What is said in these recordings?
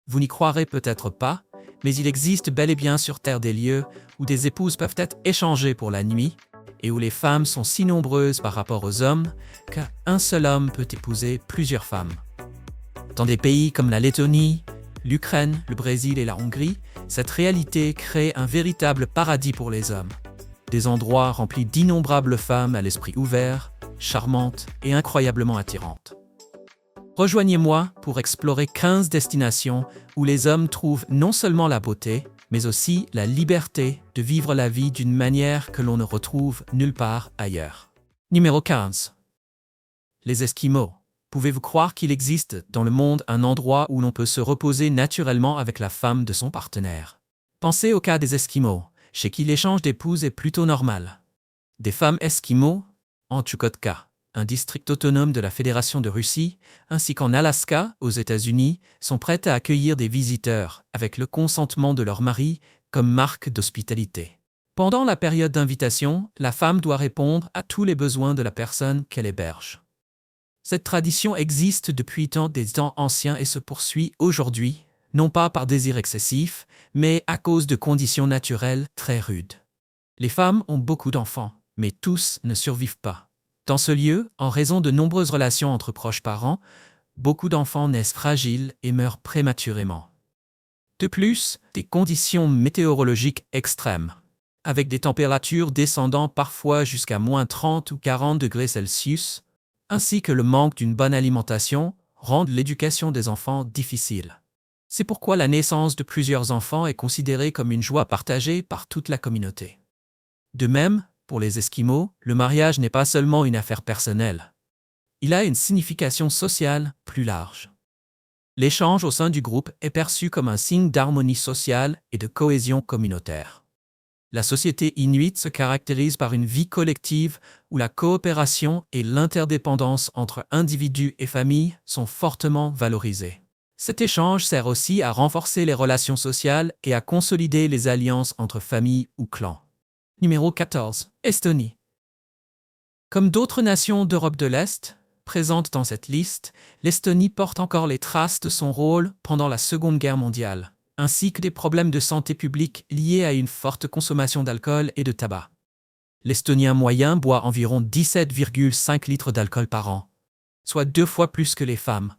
Vous n'y croirez peut-être pas, mais il existe bel et bien sur Terre des lieux où des épouses peuvent être échangées pour la nuit et où les femmes sont si nombreuses par rapport aux hommes qu'un seul homme peut épouser plusieurs femmes. Dans des pays comme la Lettonie, l'Ukraine, le Brésil et la Hongrie, cette réalité crée un véritable paradis pour les hommes. Des endroits remplis d'innombrables femmes à l'esprit ouvert, charmantes et incroyablement attirantes. Rejoignez-moi pour explorer 15 destinations où les hommes trouvent non seulement la beauté, mais aussi la liberté de vivre la vie d'une manière que l'on ne retrouve nulle part ailleurs. Numéro 15. Les Esquimaux. Pouvez-vous croire qu'il existe dans le monde un endroit où l'on peut se reposer naturellement avec la femme de son partenaire? Pensez au cas des Esquimaux, chez qui l'échange d'épouses est plutôt normal. Des femmes Esquimaux, en Tchoukotka, un district autonome de la Fédération de Russie, ainsi qu'en Alaska, aux États-Unis, sont prêtes à accueillir des visiteurs, avec le consentement de leur mari, comme marque d'hospitalité. Pendant la période d'invitation, la femme doit répondre à tous les besoins de la personne qu'elle héberge. Cette tradition existe depuis des temps anciens et se poursuit aujourd'hui, non pas par désir excessif, mais à cause de conditions naturelles très rudes. Les femmes ont beaucoup d'enfants, mais tous ne survivent pas. Dans ce lieu, en raison de nombreuses relations entre proches parents, beaucoup d'enfants naissent fragiles et meurent prématurément. De plus, des conditions météorologiques extrêmes, avec des températures descendant parfois jusqu'à moins 30 ou 40 degrés Celsius, ainsi que le manque d'une bonne alimentation, rendent l'éducation des enfants difficile. C'est pourquoi la naissance de plusieurs enfants est considérée comme une joie partagée par toute la communauté. De même, pour les Esquimaux, le mariage n'est pas seulement une affaire personnelle. Il a une signification sociale plus large. L'échange au sein du groupe est perçu comme un signe d'harmonie sociale et de cohésion communautaire. La société inuite se caractérise par une vie collective où la coopération et l'interdépendance entre individus et familles sont fortement valorisées. Cet échange sert aussi à renforcer les relations sociales et à consolider les alliances entre familles ou clans. Numéro 14. Estonie. Comme d'autres nations d'Europe de l'Est, présentes dans cette liste, l'Estonie porte encore les traces de son rôle pendant la Seconde Guerre mondiale, ainsi que des problèmes de santé publique liés à une forte consommation d'alcool et de tabac. L'Estonien moyen boit environ 17,5 litres d'alcool par an, soit 2 fois plus que les femmes.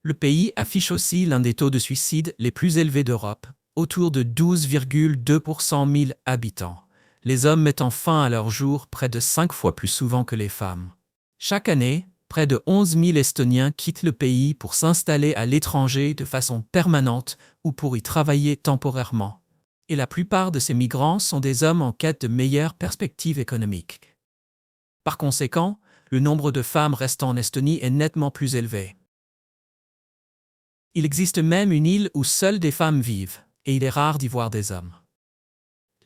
Le pays affiche aussi l'un des taux de suicide les plus élevés d'Europe, autour de 12,2 pour 100 000 habitants. Les hommes mettant fin à leur jour près de 5 fois plus souvent que les femmes. Chaque année, près de 11 000 Estoniens quittent le pays pour s'installer à l'étranger de façon permanente ou pour y travailler temporairement. Et la plupart de ces migrants sont des hommes en quête de meilleures perspectives économiques. Par conséquent, le nombre de femmes restant en Estonie est nettement plus élevé. Il existe même une île où seules des femmes vivent, et il est rare d'y voir des hommes.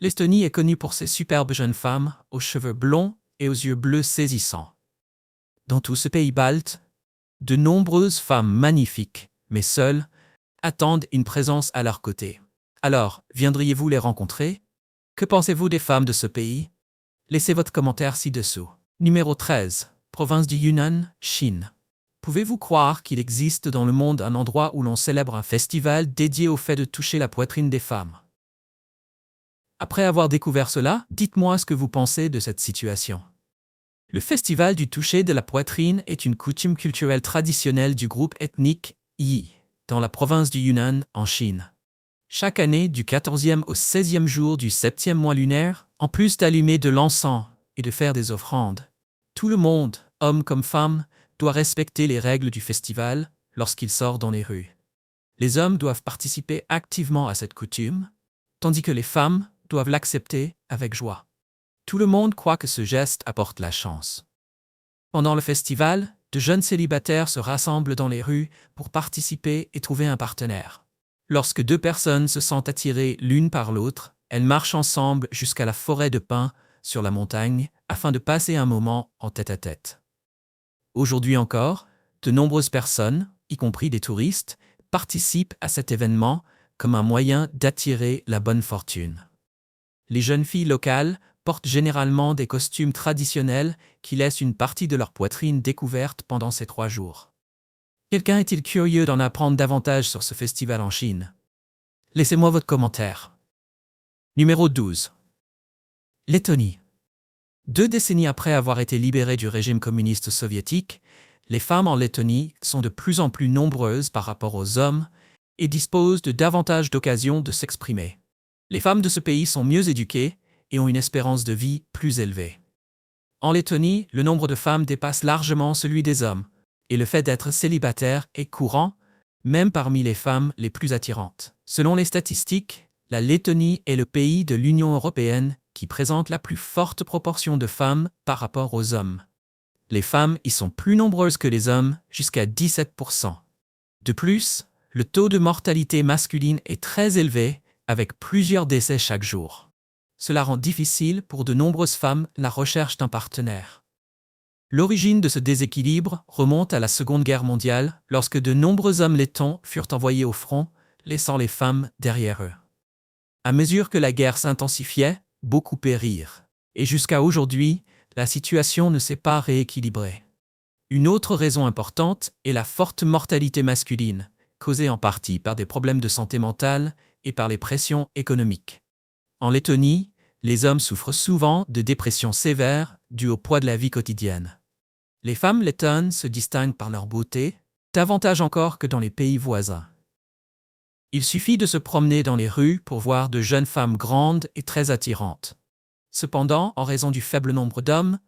L'Estonie est connue pour ses superbes jeunes femmes, aux cheveux blonds et aux yeux bleus saisissants. Dans tout ce pays balte, de nombreuses femmes magnifiques, mais seules, attendent une présence à leur côté. Alors, viendriez-vous les rencontrer? Que pensez-vous des femmes de ce pays? Laissez votre commentaire ci-dessous. Numéro 13. Province du Yunnan, Chine. Pouvez-vous croire qu'il existe dans le monde un endroit où l'on célèbre un festival dédié au fait de toucher la poitrine des femmes? Après avoir découvert cela, dites-moi ce que vous pensez de cette situation. Le festival du toucher de la poitrine est une coutume culturelle traditionnelle du groupe ethnique Yi, dans la province du Yunnan, en Chine. Chaque année, du 14e au 16e jour du 7e mois lunaire, en plus d'allumer de l'encens et de faire des offrandes, tout le monde, hommes comme femmes, doit respecter les règles du festival lorsqu'il sort dans les rues. Les hommes doivent participer activement à cette coutume, tandis que les femmes doivent l'accepter avec joie. Tout le monde croit que ce geste apporte la chance. Pendant le festival, de jeunes célibataires se rassemblent dans les rues pour participer et trouver un partenaire. Lorsque 2 personnes se sentent attirées l'une par l'autre, elles marchent ensemble jusqu'à la forêt de pins sur la montagne afin de passer un moment en tête-à-tête. Aujourd'hui encore, de nombreuses personnes, y compris des touristes, participent à cet événement comme un moyen d'attirer la bonne fortune. Les jeunes filles locales portent généralement des costumes traditionnels qui laissent une partie de leur poitrine découverte pendant ces 3 jours. Quelqu'un est-il curieux d'en apprendre davantage sur ce festival en Chine? Laissez-moi votre commentaire. Numéro 12. Lettonie. 2 décennies après avoir été libérées du régime communiste soviétique, les femmes en Lettonie sont de plus en plus nombreuses par rapport aux hommes et disposent de davantage d'occasions de s'exprimer. Les femmes de ce pays sont mieux éduquées et ont une espérance de vie plus élevée. En Lettonie, le nombre de femmes dépasse largement celui des hommes, et le fait d'être célibataire est courant, même parmi les femmes les plus attirantes. Selon les statistiques, la Lettonie est le pays de l'Union européenne qui présente la plus forte proportion de femmes par rapport aux hommes. Les femmes y sont plus nombreuses que les hommes, jusqu'à 17%. De plus, le taux de mortalité masculine est très élevé, avec plusieurs décès chaque jour. Cela rend difficile pour de nombreuses femmes la recherche d'un partenaire. L'origine de ce déséquilibre remonte à la Seconde Guerre mondiale, lorsque de nombreux hommes lettons furent envoyés au front, laissant les femmes derrière eux. À mesure que la guerre s'intensifiait, beaucoup périrent. Et jusqu'à aujourd'hui, la situation ne s'est pas rééquilibrée. Une autre raison importante est la forte mortalité masculine, causée en partie par des problèmes de santé mentale et par les pressions économiques. En Lettonie, les hommes souffrent souvent de dépression sévère due au poids de la vie quotidienne. Les femmes lettonnes se distinguent par leur beauté, davantage encore que dans les pays voisins. Il suffit de se promener dans les rues pour voir de jeunes femmes grandes et très attirantes. Cependant, en raison du faible nombre d'hommes,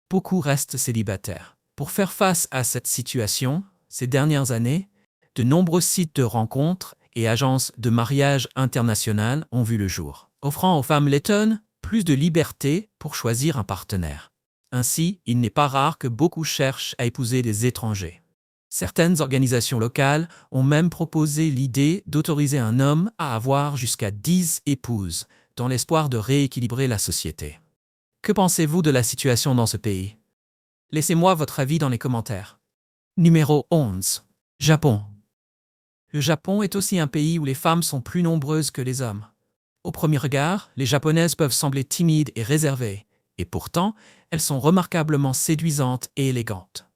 beaucoup restent célibataires. Pour faire face à cette situation, ces dernières années, de nombreux sites de rencontres et agences de mariage internationales ont vu le jour, offrant aux femmes lettonnes plus de liberté pour choisir un partenaire. Ainsi, il n'est pas rare que beaucoup cherchent à épouser des étrangers. Certaines organisations locales ont même proposé l'idée d'autoriser un homme à avoir jusqu'à 10 épouses, dans l'espoir de rééquilibrer la société. Que pensez-vous de la situation dans ce pays? Laissez-moi votre avis dans les commentaires. Numéro 11. Japon. Le Japon est aussi un pays où les femmes sont plus nombreuses que les hommes. Au premier regard, les Japonaises peuvent sembler timides et réservées, et pourtant, elles sont remarquablement séduisantes et élégantes.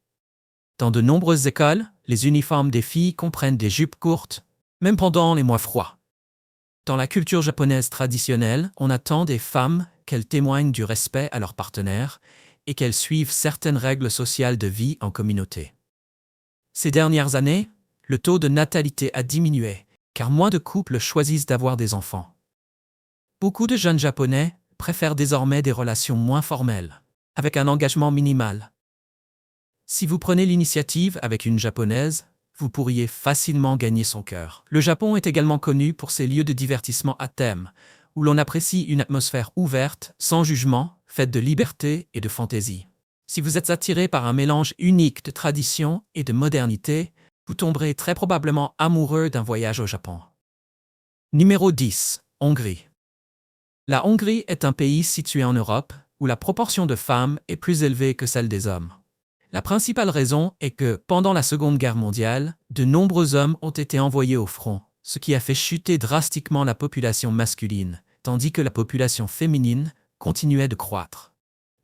Dans de nombreuses écoles, les uniformes des filles comprennent des jupes courtes, même pendant les mois froids. Dans la culture japonaise traditionnelle, on attend des femmes qu'elles témoignent du respect à leur partenaire et qu'elles suivent certaines règles sociales de vie en communauté. Ces dernières années, le taux de natalité a diminué, car moins de couples choisissent d'avoir des enfants. Beaucoup de jeunes Japonais préfèrent désormais des relations moins formelles, avec un engagement minimal. Si vous prenez l'initiative avec une Japonaise, vous pourriez facilement gagner son cœur. Le Japon est également connu pour ses lieux de divertissement à thème, où l'on apprécie une atmosphère ouverte, sans jugement, faite de liberté et de fantaisie. Si vous êtes attiré par un mélange unique de tradition et de modernité, vous tomberez très probablement amoureux d'un voyage au Japon. Numéro 10. Hongrie. La Hongrie est un pays situé en Europe, où la proportion de femmes est plus élevée que celle des hommes. La principale raison est que, pendant la Seconde Guerre mondiale, de nombreux hommes ont été envoyés au front, ce qui a fait chuter drastiquement la population masculine, tandis que la population féminine continuait de croître.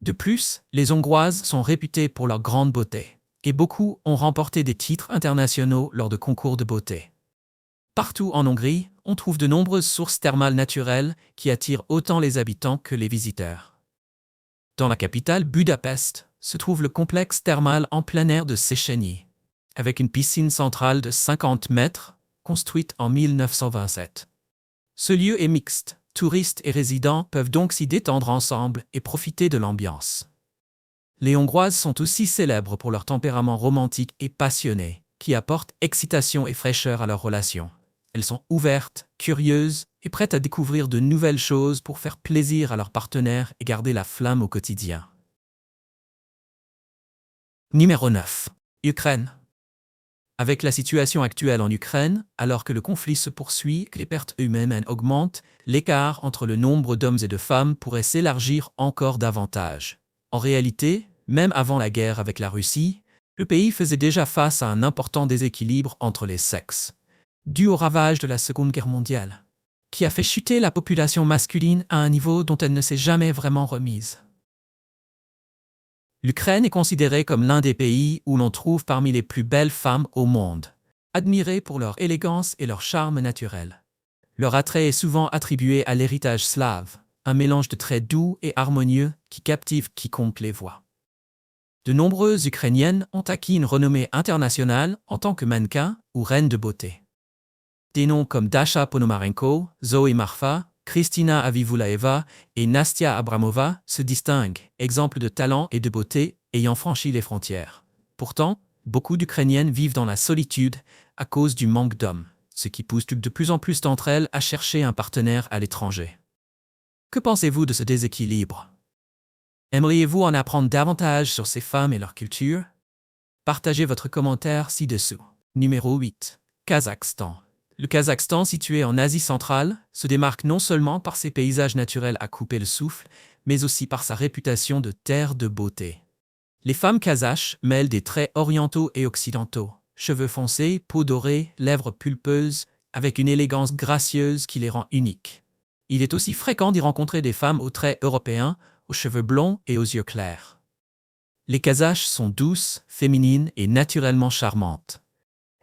De plus, les Hongroises sont réputées pour leur grande beauté, et beaucoup ont remporté des titres internationaux lors de concours de beauté. Partout en Hongrie, on trouve de nombreuses sources thermales naturelles qui attirent autant les habitants que les visiteurs. Dans la capitale Budapest, se trouve le complexe thermal en plein air de Széchenyi, avec une piscine centrale de 50 mètres, construite en 1927. Ce lieu est mixte, touristes et résidents peuvent donc s'y détendre ensemble et profiter de l'ambiance. Les Hongroises sont aussi célèbres pour leur tempérament romantique et passionné, qui apporte excitation et fraîcheur à leurs relations. Elles sont ouvertes, curieuses et prêtes à découvrir de nouvelles choses pour faire plaisir à leurs partenaires et garder la flamme au quotidien. Numéro 9. Ukraine. Avec la situation actuelle en Ukraine, alors que le conflit se poursuit et que les pertes humaines augmentent, l'écart entre le nombre d'hommes et de femmes pourrait s'élargir encore davantage. En réalité, même avant la guerre avec la Russie, le pays faisait déjà face à un important déséquilibre entre les sexes, dû au ravage de la Seconde Guerre mondiale, qui a fait chuter la population masculine à un niveau dont elle ne s'est jamais vraiment remise. L'Ukraine est considérée comme l'un des pays où l'on trouve parmi les plus belles femmes au monde, admirées pour leur élégance et leur charme naturel. Leur attrait est souvent attribué à l'héritage slave, un mélange de traits doux et harmonieux qui captive quiconque les voit. De nombreuses Ukrainiennes ont acquis une renommée internationale en tant que mannequins ou reines de beauté. Des noms comme Dasha Ponomarenko, Zoe Marfa, Kristina Avivulaeva et Nastia Abramova se distinguent, exemples de talent et de beauté ayant franchi les frontières. Pourtant, beaucoup d'Ukrainiennes vivent dans la solitude à cause du manque d'hommes, ce qui pousse de plus en plus d'entre elles à chercher un partenaire à l'étranger. Que pensez-vous de ce déséquilibre? Aimeriez-vous en apprendre davantage sur ces femmes et leur culture? Partagez votre commentaire ci-dessous. Numéro 8. Kazakhstan. Le Kazakhstan, situé en Asie centrale, se démarque non seulement par ses paysages naturels à couper le souffle, mais aussi par sa réputation de terre de beauté. Les femmes kazaches mêlent des traits orientaux et occidentaux, cheveux foncés, peau dorée, lèvres pulpeuses, avec une élégance gracieuse qui les rend uniques. Il est aussi fréquent d'y rencontrer des femmes aux traits européens, aux cheveux blonds et aux yeux clairs. Les kazaches sont douces, féminines et naturellement charmantes.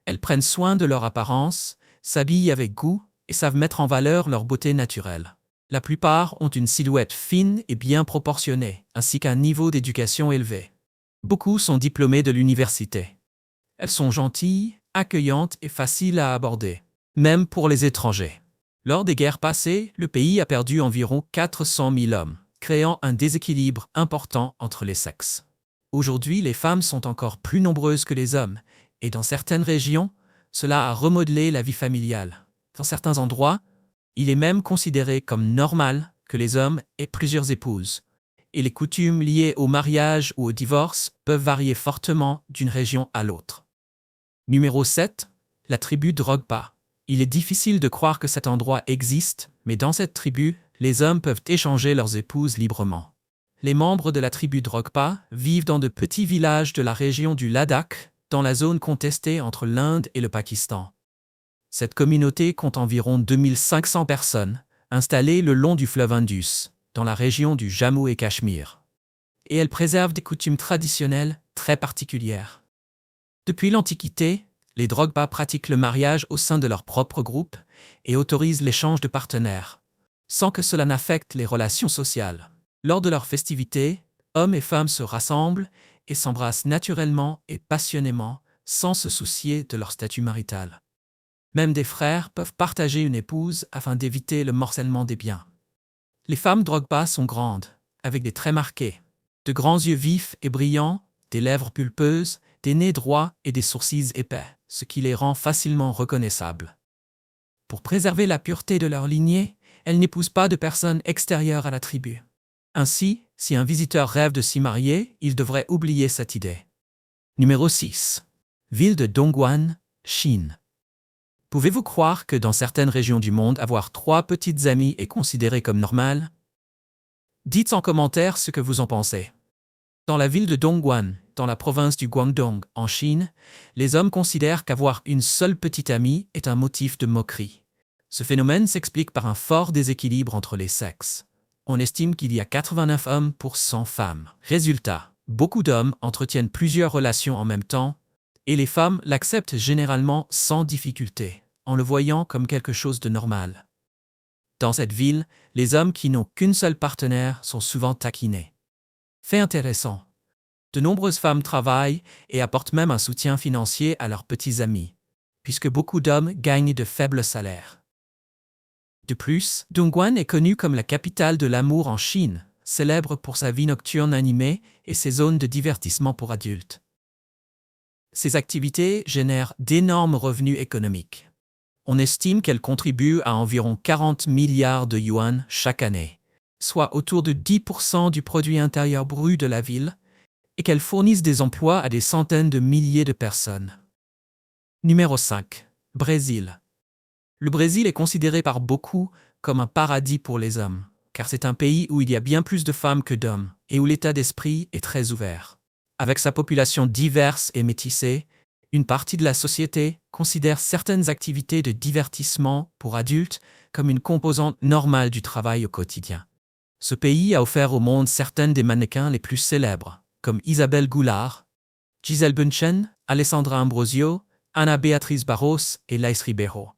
Elles prennent soin de leur apparence, s'habillent avec goût et savent mettre en valeur leur beauté naturelle. La plupart ont une silhouette fine et bien proportionnée, ainsi qu'un niveau d'éducation élevé. Beaucoup sont diplômés de l'université. Elles sont gentilles, accueillantes et faciles à aborder, même pour les étrangers. Lors des guerres passées, le pays a perdu environ 400 000 hommes, créant un déséquilibre important entre les sexes. Aujourd'hui, les femmes sont encore plus nombreuses que les hommes, et dans certaines régions, cela a remodelé la vie familiale. Dans certains endroits, il est même considéré comme normal que les hommes aient plusieurs épouses, et les coutumes liées au mariage ou au divorce peuvent varier fortement d'une région à l'autre. Numéro 7. La tribu Drogba. Il est difficile de croire que cet endroit existe, mais dans cette tribu, les hommes peuvent échanger leurs épouses librement. Les membres de la tribu Drogba vivent dans de petits villages de la région du Ladakh, dans la zone contestée entre l'Inde et le Pakistan. Cette communauté compte environ 2500 personnes, installées le long du fleuve Indus, dans la région du Jammu et Cachemire. Et elle préserve des coutumes traditionnelles très particulières. Depuis l'Antiquité, les Drogba pratiquent le mariage au sein de leur propre groupe et autorisent l'échange de partenaires, sans que cela n'affecte les relations sociales. Lors de leurs festivités, hommes et femmes se rassemblent et s'embrassent naturellement et passionnément, sans se soucier de leur statut marital. Même des frères peuvent partager une épouse afin d'éviter le morcellement des biens. Les femmes Drogba sont grandes, avec des traits marqués, de grands yeux vifs et brillants, des lèvres pulpeuses, des nez droits et des sourcils épais, ce qui les rend facilement reconnaissables. Pour préserver la pureté de leur lignée, elles n'épousent pas de personnes extérieures à la tribu. Ainsi, si un visiteur rêve de s'y marier, il devrait oublier cette idée. Numéro 6. Ville de Dongguan, Chine. Pouvez-vous croire que dans certaines régions du monde, avoir 3 petites amies est considéré comme normal? Dites en commentaire ce que vous en pensez. Dans la ville de Dongguan, dans la province du Guangdong, en Chine, les hommes considèrent qu'avoir une seule petite amie est un motif de moquerie. Ce phénomène s'explique par un fort déséquilibre entre les sexes. On estime qu'il y a 89 hommes pour 100 femmes. Résultat, beaucoup d'hommes entretiennent plusieurs relations en même temps, et les femmes l'acceptent généralement sans difficulté, en le voyant comme quelque chose de normal. Dans cette ville, les hommes qui n'ont qu'une seule partenaire sont souvent taquinés. Fait intéressant. De nombreuses femmes travaillent et apportent même un soutien financier à leurs petits amis, puisque beaucoup d'hommes gagnent de faibles salaires. De plus, Dongguan est connue comme la capitale de l'amour en Chine, célèbre pour sa vie nocturne animée et ses zones de divertissement pour adultes. Ces activités génèrent d'énormes revenus économiques. On estime qu'elles contribuent à environ 40 milliards de yuan chaque année, soit autour de 10% du produit intérieur brut de la ville, et qu'elles fournissent des emplois à des centaines de milliers de personnes. Numéro 5. Brésil. Le Brésil est considéré par beaucoup comme un paradis pour les hommes, car c'est un pays où il y a bien plus de femmes que d'hommes, et où l'état d'esprit est très ouvert. Avec sa population diverse et métissée, une partie de la société considère certaines activités de divertissement pour adultes comme une composante normale du travail au quotidien. Ce pays a offert au monde certaines des mannequins les plus célèbres, comme Isabelle Goulart, Gisèle Bündchen, Alessandra Ambrosio, Ana Beatriz Barros et Laís Ribeiro.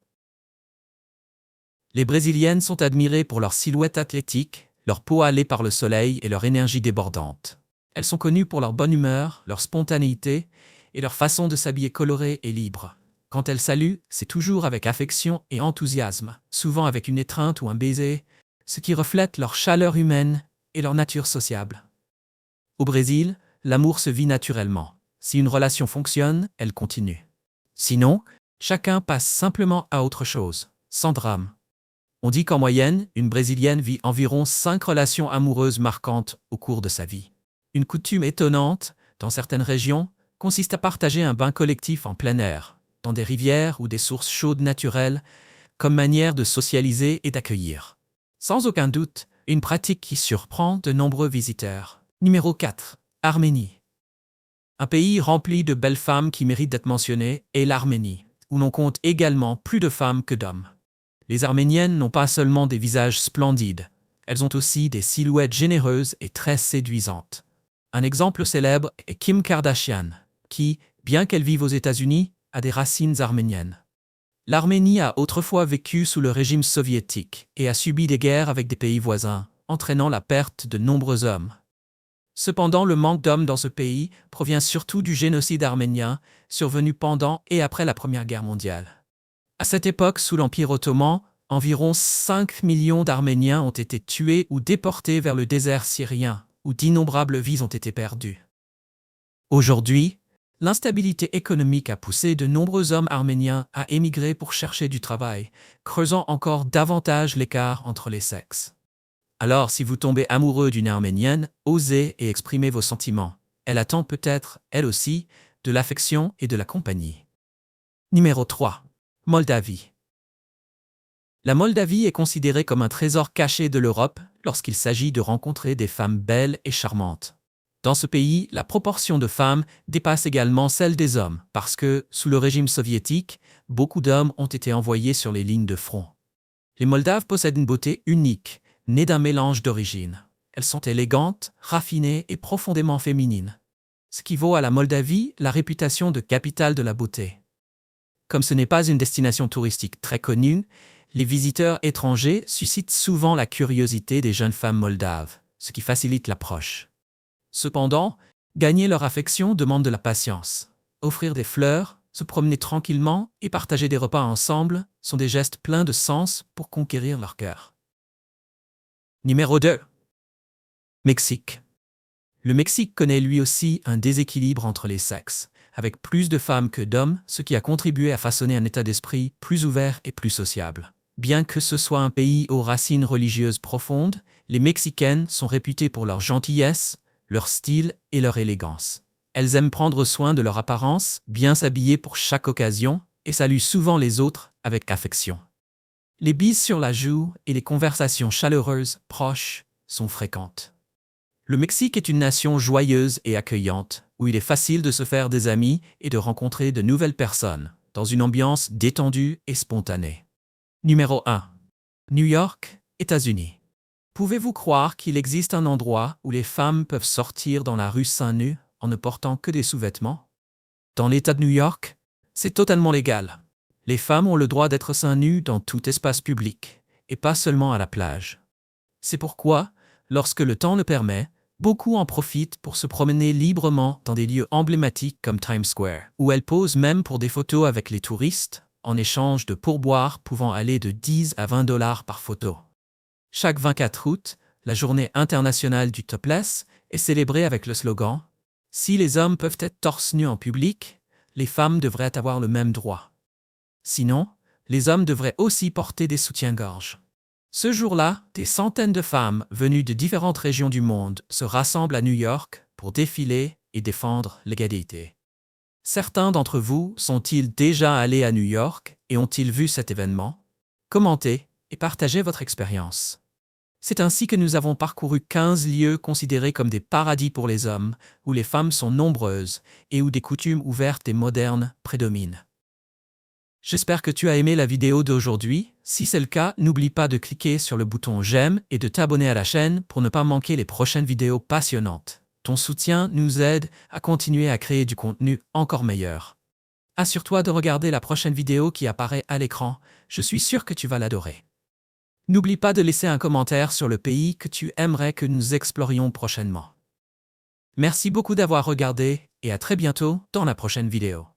Les Brésiliennes sont admirées pour leur silhouette athlétique, leur peau hâlée par le soleil et leur énergie débordante. Elles sont connues pour leur bonne humeur, leur spontanéité et leur façon de s'habiller colorée et libre. Quand elles saluent, c'est toujours avec affection et enthousiasme, souvent avec une étreinte ou un baiser, ce qui reflète leur chaleur humaine et leur nature sociable. Au Brésil, l'amour se vit naturellement. Si une relation fonctionne, elle continue. Sinon, chacun passe simplement à autre chose, sans drame. On dit qu'en moyenne, une Brésilienne vit environ 5 relations amoureuses marquantes au cours de sa vie. Une coutume étonnante, dans certaines régions, consiste à partager un bain collectif en plein air, dans des rivières ou des sources chaudes naturelles, comme manière de socialiser et d'accueillir. Sans aucun doute, une pratique qui surprend de nombreux visiteurs. Numéro 4. Arménie. Un pays rempli de belles femmes qui méritent d'être mentionné est l'Arménie, où l'on compte également plus de femmes que d'hommes. Les Arméniennes n'ont pas seulement des visages splendides, elles ont aussi des silhouettes généreuses et très séduisantes. Un exemple célèbre est Kim Kardashian, qui, bien qu'elle vive aux États-Unis, a des racines arméniennes. L'Arménie a autrefois vécu sous le régime soviétique et a subi des guerres avec des pays voisins, entraînant la perte de nombreux hommes. Cependant, le manque d'hommes dans ce pays provient surtout du génocide arménien, survenu pendant et après la Première Guerre mondiale. À cette époque, sous l'Empire ottoman, environ 5 millions d'Arméniens ont été tués ou déportés vers le désert syrien, où d'innombrables vies ont été perdues. Aujourd'hui, l'instabilité économique a poussé de nombreux hommes arméniens à émigrer pour chercher du travail, creusant encore davantage l'écart entre les sexes. Alors, si vous tombez amoureux d'une Arménienne, osez et exprimez vos sentiments. Elle attend peut-être, elle aussi, de l'affection et de la compagnie. Numéro 3. Moldavie. La Moldavie est considérée comme un trésor caché de l'Europe lorsqu'il s'agit de rencontrer des femmes belles et charmantes. Dans ce pays, la proportion de femmes dépasse également celle des hommes parce que, sous le régime soviétique, beaucoup d'hommes ont été envoyés sur les lignes de front. Les Moldaves possèdent une beauté unique, née d'un mélange d'origines. Elles sont élégantes, raffinées et profondément féminines, ce qui vaut à la Moldavie la réputation de capitale de la beauté. Comme ce n'est pas une destination touristique très connue, les visiteurs étrangers suscitent souvent la curiosité des jeunes femmes moldaves, ce qui facilite l'approche. Cependant, gagner leur affection demande de la patience. Offrir des fleurs, se promener tranquillement et partager des repas ensemble sont des gestes pleins de sens pour conquérir leur cœur. Numéro 2. Mexique. Le Mexique connaît lui aussi un déséquilibre entre les sexes, avec plus de femmes que d'hommes, ce qui a contribué à façonner un état d'esprit plus ouvert et plus sociable. Bien que ce soit un pays aux racines religieuses profondes, les Mexicaines sont réputées pour leur gentillesse, leur style et leur élégance. Elles aiment prendre soin de leur apparence, bien s'habiller pour chaque occasion, et saluent souvent les autres avec affection. Les bises sur la joue et les conversations chaleureuses, proches, sont fréquentes. Le Mexique est une nation joyeuse et accueillante, où il est facile de se faire des amis et de rencontrer de nouvelles personnes, dans une ambiance détendue et spontanée. Numéro 1. New York, États-Unis. Pouvez-vous croire qu'il existe un endroit où les femmes peuvent sortir dans la rue seins nus en ne portant que des sous-vêtements? Dans l'État de New York, c'est totalement légal. Les femmes ont le droit d'être seins nus dans tout espace public, et pas seulement à la plage. C'est pourquoi, lorsque le temps le permet, beaucoup en profitent pour se promener librement dans des lieux emblématiques comme Times Square, où elles posent même pour des photos avec les touristes, en échange de pourboires pouvant aller de 10 à 20 $ par photo. Chaque 24 août, la journée internationale du topless est célébrée avec le slogan « Si les hommes peuvent être torse nu en public, les femmes devraient avoir le même droit. Sinon, les hommes devraient aussi porter des soutiens-gorge. » Ce jour-là, des centaines de femmes venues de différentes régions du monde se rassemblent à New York pour défiler et défendre l'égalité. Certains d'entre vous sont-ils déjà allés à New York et ont-ils vu cet événement? Commentez et partagez votre expérience. C'est ainsi que nous avons parcouru 15 lieux considérés comme des paradis pour les hommes, où les femmes sont nombreuses et où des coutumes ouvertes et modernes prédominent. J'espère que tu as aimé la vidéo d'aujourd'hui. Si c'est le cas, n'oublie pas de cliquer sur le bouton j'aime et de t'abonner à la chaîne pour ne pas manquer les prochaines vidéos passionnantes. Ton soutien nous aide à continuer à créer du contenu encore meilleur. Assure-toi de regarder la prochaine vidéo qui apparaît à l'écran, je suis sûr que tu vas l'adorer. N'oublie pas de laisser un commentaire sur le pays que tu aimerais que nous explorions prochainement. Merci beaucoup d'avoir regardé et à très bientôt dans la prochaine vidéo.